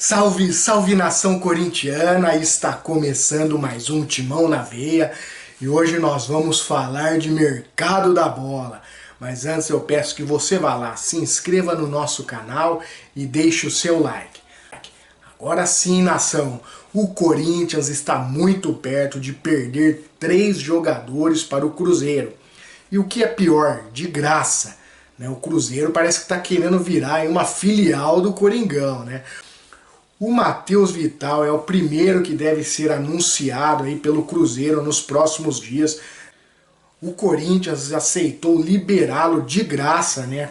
Salve, salve nação corintiana! Está começando mais um Timão na Veia e hoje nós vamos falar de mercado da bola. Mas antes eu peço que você vá lá, se inscreva no nosso canal e deixe o seu like. Agora sim, nação, o Corinthians está muito perto de perder 3 jogadores para o Cruzeiro. E o que é pior, de graça, né? O Cruzeiro parece que está querendo virar uma filial do Coringão, né? O Matheus Vital é o primeiro que deve ser anunciado aí pelo Cruzeiro nos próximos dias. O Corinthians aceitou liberá-lo de graça, né?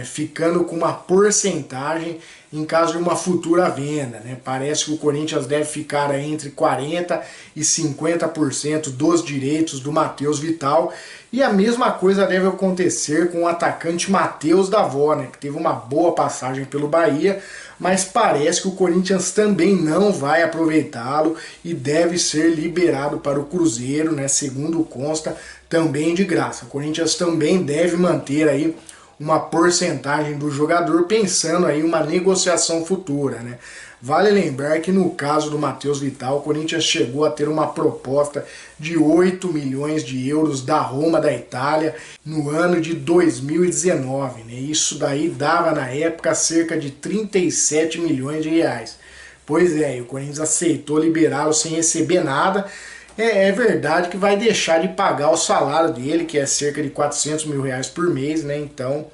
Ficando com uma porcentagem em caso de uma futura venda, né? Parece que o Corinthians deve ficar entre 40% e 50% dos direitos do Matheus Vital. E a mesma coisa deve acontecer com o atacante Matheus Davó, né? Que teve uma boa passagem pelo Bahia, mas parece que o Corinthians também não vai aproveitá-lo e deve ser liberado para o Cruzeiro, né? Segundo consta, também de graça. O Corinthians também deve manter aí uma porcentagem do jogador, pensando aí uma negociação futura, né? Vale lembrar que no caso do Matheus Vital, o Corinthians chegou a ter uma proposta de 8 milhões de euros da Roma da Itália no ano de 2019, né? Isso daí dava na época cerca de 37 milhões de reais. Pois é, e o Corinthians aceitou liberá-lo sem receber nada. É verdade que vai deixar de pagar o salário dele, que é cerca de 400 mil reais por mês, né? Então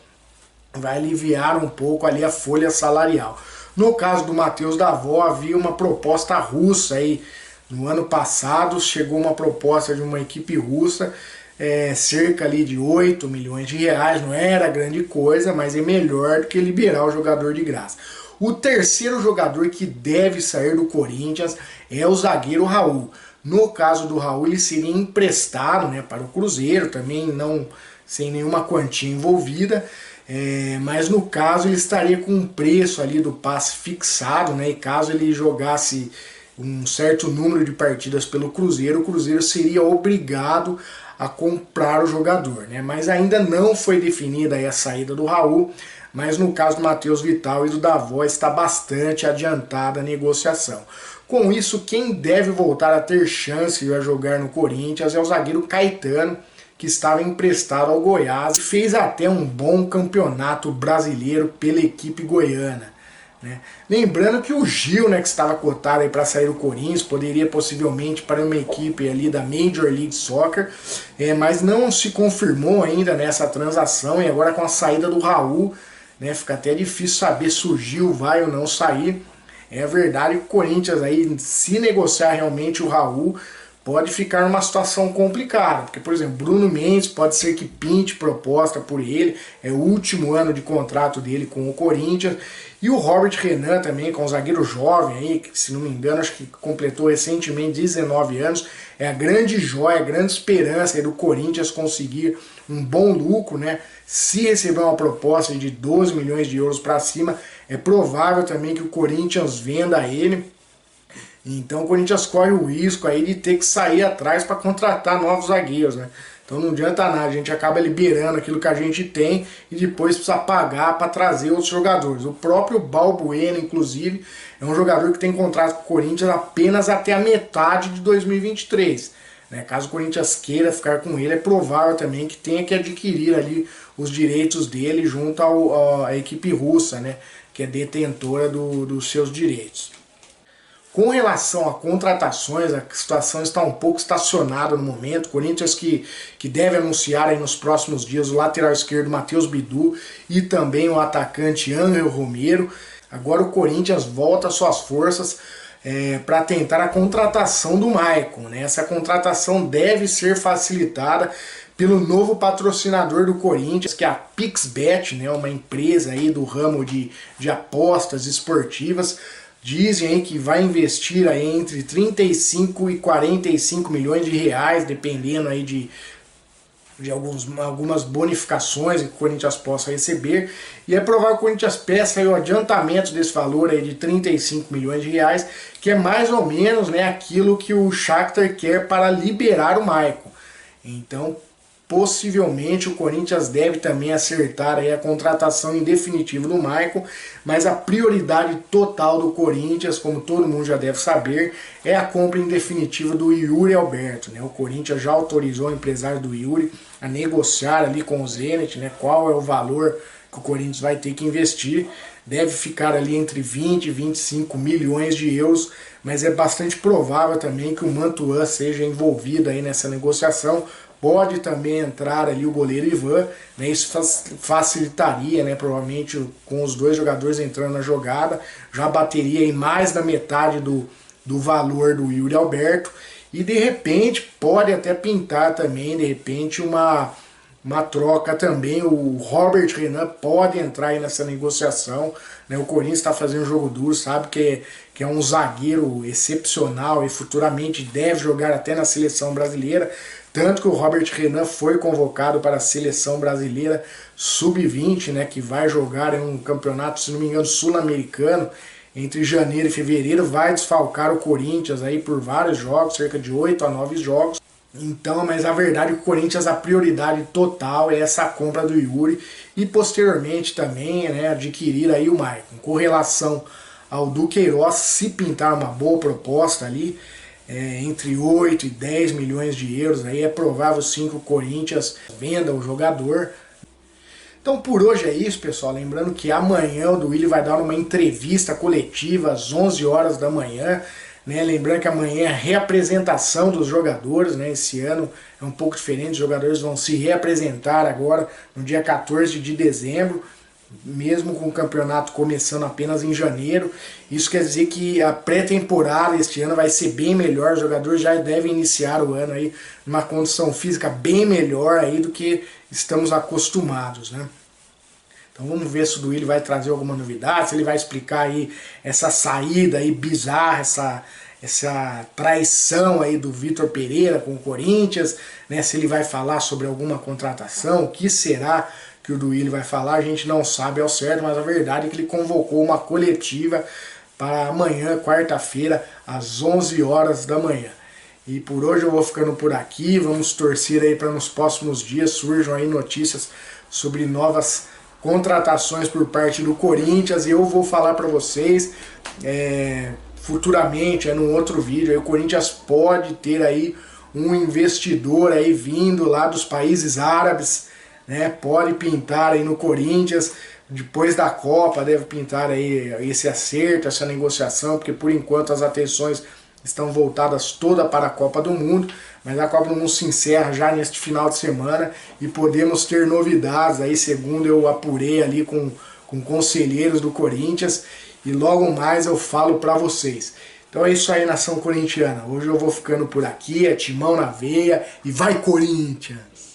vai aliviar um pouco ali a folha salarial. No caso do Matheus Davó, havia uma proposta russa aí. No ano passado chegou uma proposta de uma equipe russa, cerca ali de 8 milhões de reais, não era grande coisa, mas é melhor do que liberar o jogador de graça. O terceiro jogador que deve sair do Corinthians é o zagueiro Raul. No caso do Raul, ele seria emprestado, né, para o Cruzeiro, também não sem nenhuma quantia envolvida, mas no caso ele estaria com um preço ali do passe fixado, né, e caso ele jogasse um certo número de partidas pelo Cruzeiro, o Cruzeiro seria obrigado a comprar o jogador, né, mas ainda não foi definida aí a saída do Raul, mas no caso do Matheus Vital e do Davó está bastante adiantada a negociação. Com isso, quem deve voltar a ter chance de jogar no Corinthians é o zagueiro Caetano, que estava emprestado ao Goiás e fez até um bom campeonato brasileiro pela equipe goiana, né? Lembrando que o Gil, né, que estava cotado para sair do Corinthians, poderia possivelmente para uma equipe ali da Major League Soccer, mas não se confirmou ainda nessa transação, e agora com a saída do Raul, né, fica até difícil saber se o Gil vai ou não sair. É verdade que o Corinthians aí, se negociar realmente o Raul, pode ficar numa situação complicada, porque, por exemplo, Bruno Mendes pode ser que pinte proposta por ele, é o último ano de contrato dele com o Corinthians, e o Robert Renan também, com um zagueiro jovem aí, que se não me engano, acho que completou recentemente 19 anos, é a grande joia, a grande esperança aí do Corinthians conseguir um bom lucro, né? Se receber uma proposta de 12 milhões de euros para cima, é provável também que o Corinthians venda ele. Então o Corinthians corre o risco aí de ter que sair atrás para contratar novos zagueiros, né? Então não adianta nada, a gente acaba liberando aquilo que a gente tem e depois precisa pagar para trazer outros jogadores. O próprio Balbuena, inclusive, é um jogador que tem contrato com o Corinthians apenas até a metade de 2023. Né? Caso o Corinthians queira ficar com ele, é provável também que tenha que adquirir ali os direitos dele junto à equipe russa, né? Que é detentora dos seus direitos. Com relação a contratações, a situação está um pouco estacionada no momento. Corinthians que deve anunciar aí nos próximos dias o lateral esquerdo Matheus Bidu e também o atacante Ángel Romero. Agora o Corinthians volta suas forças para tentar a contratação do Maicon, né? Essa contratação deve ser facilitada pelo novo patrocinador do Corinthians, que é a Pixbet, né? Uma empresa aí do ramo de apostas esportivas. Dizem aí que vai investir aí entre 35 e 45 milhões de reais, dependendo aí de algumas bonificações que o Corinthians possa receber. E é provável que o Corinthians peça aí o adiantamento desse valor aí de 35 milhões de reais, que é mais ou menos, né, aquilo que o Shakhtar quer para liberar o Maicon. Então possivelmente o Corinthians deve também acertar aí a contratação em definitivo do Maicon, mas a prioridade total do Corinthians, como todo mundo já deve saber, é a compra em definitivo do Yuri Alberto, né? O Corinthians já autorizou o empresário do Yuri a negociar ali com o Zenit, né? Qual é o valor que o Corinthians vai ter que investir. Deve ficar ali entre 20 e 25 milhões de euros, mas é bastante provável também que o Mantuan seja envolvido aí nessa negociação. Pode também entrar ali o goleiro Ivan, né? Isso facilitaria, né? Provavelmente com os dois jogadores entrando na jogada, já bateria em mais da metade do valor do Yuri Alberto, e de repente pode até pintar também, de repente, uma troca também. O Robert Renan pode entrar aí nessa negociação, né? O Corinthians está fazendo um jogo duro, sabe que é um zagueiro excepcional e futuramente deve jogar até na seleção brasileira. Tanto que o Robert Renan foi convocado para a seleção brasileira sub-20, né, que vai jogar em um campeonato, se não me engano, sul-americano, entre janeiro e fevereiro. Vai desfalcar o Corinthians aí por vários jogos, cerca de 8 a 9 jogos. Então, mas a verdade é que o Corinthians, a prioridade total é essa compra do Yuri e posteriormente também, né, adquirir aí o Maicon. Com relação ao Duqueiroz, se pintar uma boa proposta ali, entre 8 e 10 milhões de euros, aí é provável sim que o Corinthians venda o jogador. Então por hoje é isso, pessoal. Lembrando que amanhã o Duílio vai dar uma entrevista coletiva às 11 horas da manhã. Né? Lembrando que amanhã é a reapresentação dos jogadores, né? Esse ano é um pouco diferente, os jogadores vão se reapresentar agora no dia 14 de dezembro, mesmo com o campeonato começando apenas em janeiro. Isso quer dizer que a pré-temporada este ano vai ser bem melhor, os jogadores já devem iniciar o ano aí numa condição física bem melhor aí do que estamos acostumados, né? Então vamos ver se o Duílio vai trazer alguma novidade, se ele vai explicar aí essa saída aí bizarra, essa traição aí do Vitor Pereira com o Corinthians, né? Se ele vai falar sobre alguma contratação, o que será que o Duílio vai falar, a gente não sabe ao certo, mas a verdade é que ele convocou uma coletiva para amanhã, quarta-feira, às 11 horas da manhã. E por hoje eu vou ficando por aqui, vamos torcer aí para nos próximos dias surjam aí notícias sobre novas contratações por parte do Corinthians, e eu vou falar para vocês futuramente, num outro vídeo, aí, o Corinthians pode ter aí um investidor aí vindo lá dos países árabes, né? Pode pintar aí no Corinthians, depois da Copa deve pintar aí esse acerto, essa negociação, porque por enquanto as atenções estão voltadas toda para a Copa do Mundo, mas a Copa do Mundo se encerra já neste final de semana e podemos ter novidades aí, segundo eu apurei ali com conselheiros do Corinthians, e logo mais eu falo para vocês. Então é isso aí, nação corintiana. Hoje eu vou ficando por aqui, é timão na veia e vai Corinthians!